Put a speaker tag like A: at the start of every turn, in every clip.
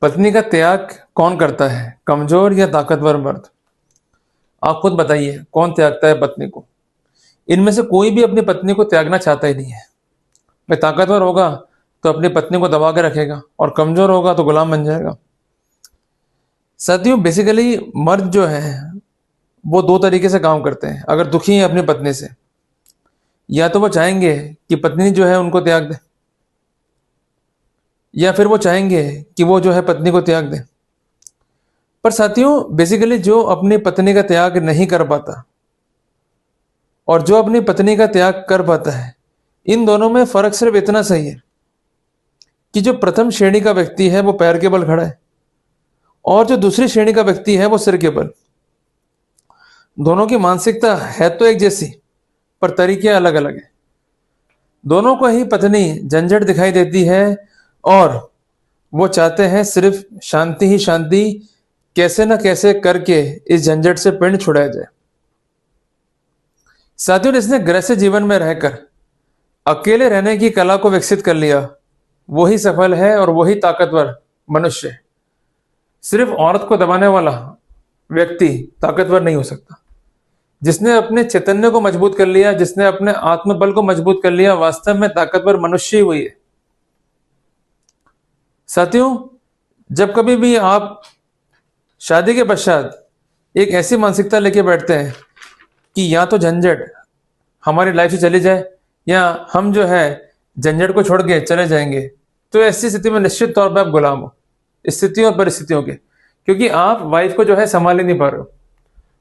A: पत्नी का त्याग कौन करता है, कमजोर या ताकतवर मर्द? आप खुद बताइए, कौन त्यागता है पत्नी को? इनमें से कोई भी अपनी पत्नी को त्यागना चाहता ही नहीं है। भाई ताकतवर होगा तो अपनी पत्नी को दबा के रखेगा, और कमजोर होगा तो गुलाम बन जाएगा। साथियों, बेसिकली मर्द जो है वो दो तरीके से काम करते हैं। अगर दुखी है अपनी पत्नी से, या तो वो चाहेंगे कि पत्नी जो है उनको त्याग दे, या फिर वो चाहेंगे कि वो जो है पत्नी को त्याग दे। पर साथियों, बेसिकली जो अपनी पत्नी का त्याग नहीं कर पाता और जो अपनी पत्नी का त्याग कर पाता है, इन दोनों में फर्क सिर्फ इतना सही है कि जो प्रथम श्रेणी का व्यक्ति है वो पैर के बल खड़ा है, और जो दूसरी श्रेणी का व्यक्ति है वो सिर के बल। दोनों की मानसिकता है तो एक जैसी, पर तरीके अलग अलग हैं। दोनों को ही पत्नी झंझट दिखाई देती है, और वो चाहते हैं सिर्फ शांति ही शांति, कैसे ना कैसे करके इस झंझट से पिंड छुड़ाया जाए। साथियों, जिसने गृहस्थ जीवन में रहकर अकेले रहने की कला को विकसित कर लिया, वही सफल है और वही ताकतवर मनुष्य है। सिर्फ औरत को दबाने वाला व्यक्ति ताकतवर नहीं हो सकता। जिसने अपने चैतन्य को मजबूत कर लिया, जिसने अपने आत्मबल को मजबूत कर लिया, वास्तव में ताकतवर मनुष्य ही वही है। साथियों, जब कभी भी आप शादी के पश्चात एक ऐसी मानसिकता लेके बैठते हैं कि या तो झंझट हमारी लाइफ से चली जाए, या हम जो है झंझट को छोड़ के चले जाएंगे, तो ऐसी स्थिति में निश्चित तौर पर आप गुलाम हो स्थितियों और परिस्थितियों के, क्योंकि आप वाइफ को जो है संभाल ही नहीं पा रहे हो।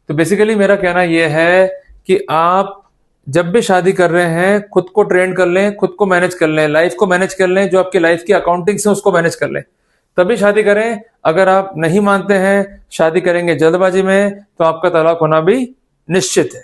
A: तो बेसिकली मेरा कहना यह है कि आप जब भी शादी कर रहे हैं, खुद को ट्रेन कर लें, खुद को मैनेज कर लें, लाइफ को मैनेज कर लें, जो आपकी लाइफ की अकाउंटिंग से उसको मैनेज कर लें, तभी शादी करें। अगर आप नहीं मानते हैं, शादी करेंगे जल्दबाजी में, तो आपका तलाक होना भी निश्चित है।